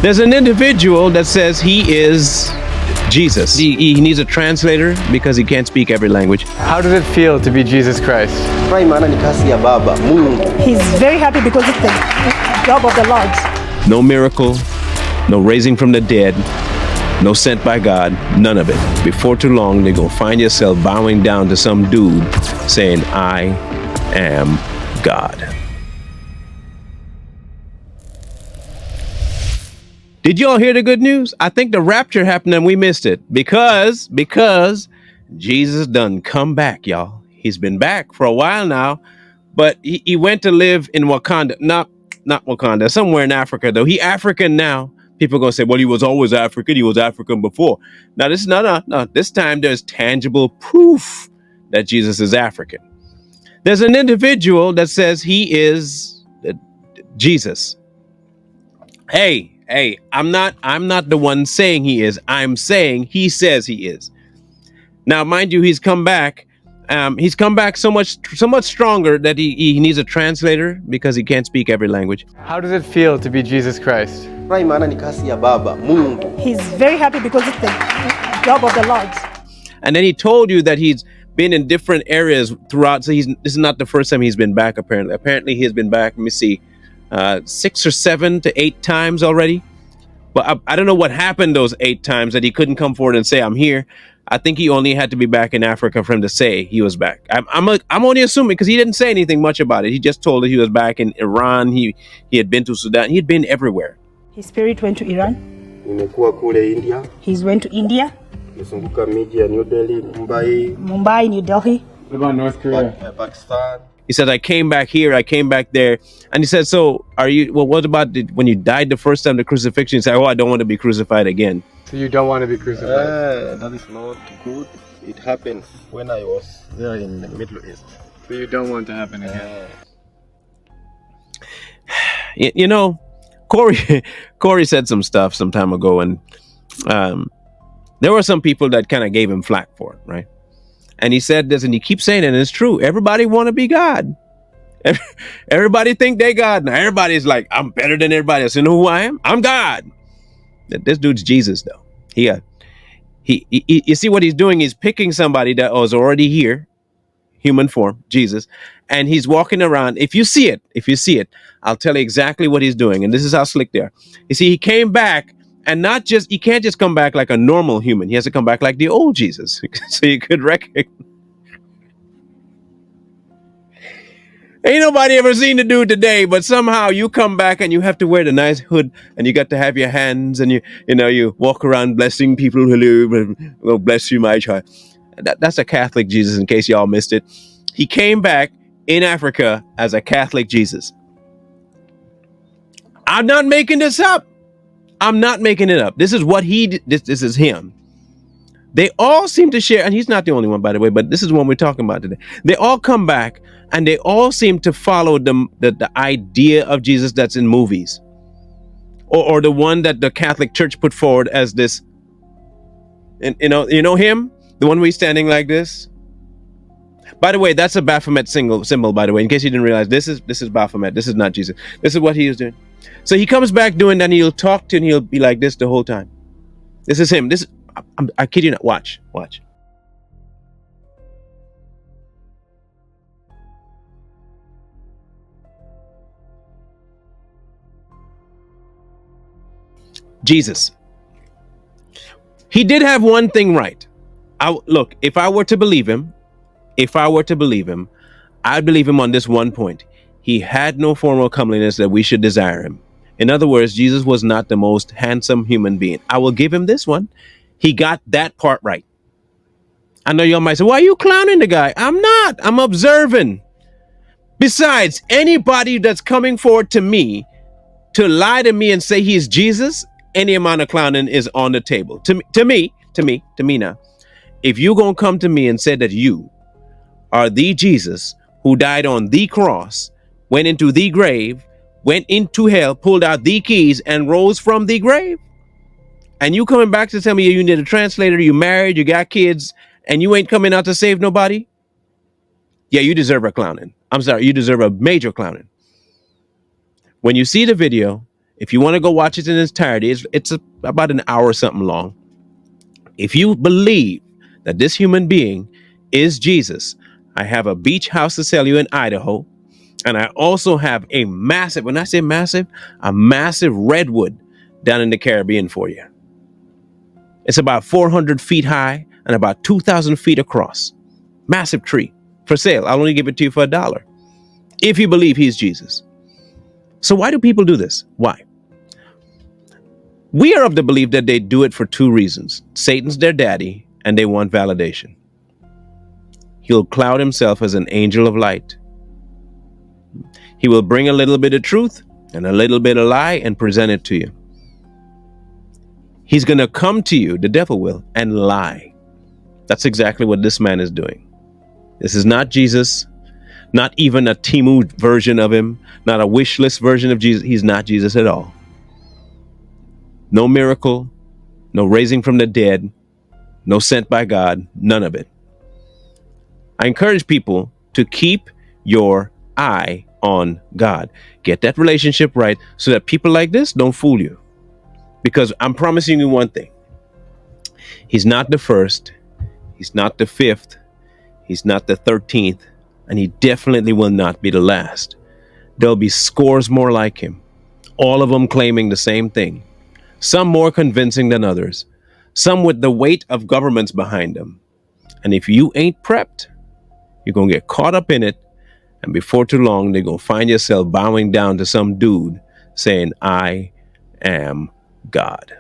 There's an individual that says he is Jesus. He needs a translator because he can't speak every language. How does it feel to be Jesus Christ? He's very happy because it's the job of the Lord. No miracle, no raising from the dead, no sent by God, none of it. Before too long, they're going to find yourself bowing down to some dude saying, I am God. Did y'all hear the good news? I think the rapture happened and we missed it because Jesus done come back, y'all. He's been back for a while now, but he went to live in Wakanda, not Wakanda, somewhere in Africa though. He African now. People are gonna say, well, he was always African. He was African before. Now this is no. This time there's tangible proof that Jesus is African. There's an individual that says he is Jesus. Hey, I'm not the one saying he is. I'm saying he says he is. Now, mind you, he's come back. He's come back so much stronger that he needs a translator because he can't speak every language. How does it feel to be Jesus Christ? He's very happy because it's the job of the Lord. And then he told you that he's been in different areas throughout. So this is not the first time he's been back, apparently. Apparently, he has been back, let me see, 6 or 7 to 8 times already. But I don't know what happened those 8 times that he couldn't come forward and say, I'm here. I think he only had to be back in Africa for him to say he was back. I'm only assuming because he didn't say anything much about it. He just told that he was back in Iran. He had been to Sudan. He had been everywhere. His spirit went to Iran. He's went to India. Mumbai, New Delhi. What about North Korea? Pakistan. He said, I came back here, I came back there. And he said, so what about when you died the first time, the crucifixion? He said, I don't want to be crucified again. So you don't want to be crucified? That is not good. It happened when I was there in the Middle East. So you don't want to happen again? You know, Corey said some stuff some time ago, and there were some people that kind of gave him flack for it, right? And he said this, and he keeps saying it, and it's true. Everybody want to be God. Everybody think they God. Now everybody's like, I'm better than everybody else. You know who I am? I'm God. This dude's Jesus, though. You see what he's doing? He's picking somebody that was already here, human form, Jesus, and he's walking around. If you see it, I'll tell you exactly what he's doing. And this is how slick they are. You see, he came back. And he can't just come back like a normal human. He has to come back like the old Jesus. So you could recognize. Ain't nobody ever seen the dude today, but somehow you come back and you have to wear the nice hood and you got to have your hands and you walk around blessing people. Hello, well, bless you, my child. That's a Catholic Jesus, in case y'all missed it. He came back in Africa as a Catholic Jesus. I'm not making this up. I'm not making it up. This is what this is him. They all seem to share, and he's not the only one, by the way, but this is one we're talking about today. They all come back and they all seem to follow the idea of Jesus that's in movies. Or the one that the Catholic Church put forward as this. And you know him? The one where he's standing like this? By the way, that's a Baphomet symbol, by the way, in case you didn't realize. This is Baphomet. This is not Jesus. This is what he is doing. So he comes back doing that, and he'll talk to you, and he'll be like this the whole time. This is him. I kid you not. Watch. Jesus. He did have one thing right. Look, if I were to believe him, I'd believe him on this one point. He had no formal comeliness that we should desire him. In other words, Jesus was not the most handsome human being. I will give him this one. He got that part right. I know y'all might say, why are you clowning the guy? I'm not. I'm observing. Besides, anybody that's coming forward to me to lie to me and say he's Jesus, any amount of clowning is on the table. To me now. If you're going to come to me and say that you are the Jesus who died on the cross, went into the grave, went into hell, pulled out the keys, and rose from the grave, and you coming back to tell me you need a translator, you married, you got kids, and you ain't coming out to save nobody? Yeah, you deserve a clowning. I'm sorry, you deserve a major clowning. When you see the video, If you want to go watch it in its entirety, it's about an hour or something long. If you believe that this human being is Jesus, I have a beach house to sell you in Idaho. And I also have a massive, when I say massive, a massive redwood down in the Caribbean for you. It's about 400 feet high and about 2,000 feet across. Massive tree for sale. I'll only give it to you for $1 if you believe he's Jesus. So why do people do this? Why? We are of the belief that they do it for two reasons. Satan's their daddy and they want validation. He'll cloud himself as an angel of light. He will bring a little bit of truth and a little bit of lie and present it to you. He's going to come to you, the devil will, and lie. That's exactly what this man is doing. This is not Jesus, not even a Timu version of him, not a wish list version of Jesus. He's not Jesus at all. No miracle, no raising from the dead, no sent by God, none of it. I encourage people to keep your eye on God. Get that relationship right so that people like this don't fool you. Because I'm promising you one thing. He's not the first. He's not the fifth. He's not the 13th. And he definitely will not be the last. There'll be scores more like him. All of them claiming the same thing. Some more convincing than others. Some with the weight of governments behind them. And if you ain't prepped, you're going to get caught up in it. And before too long, they're going to find yourself bowing down to some dude saying, I am God.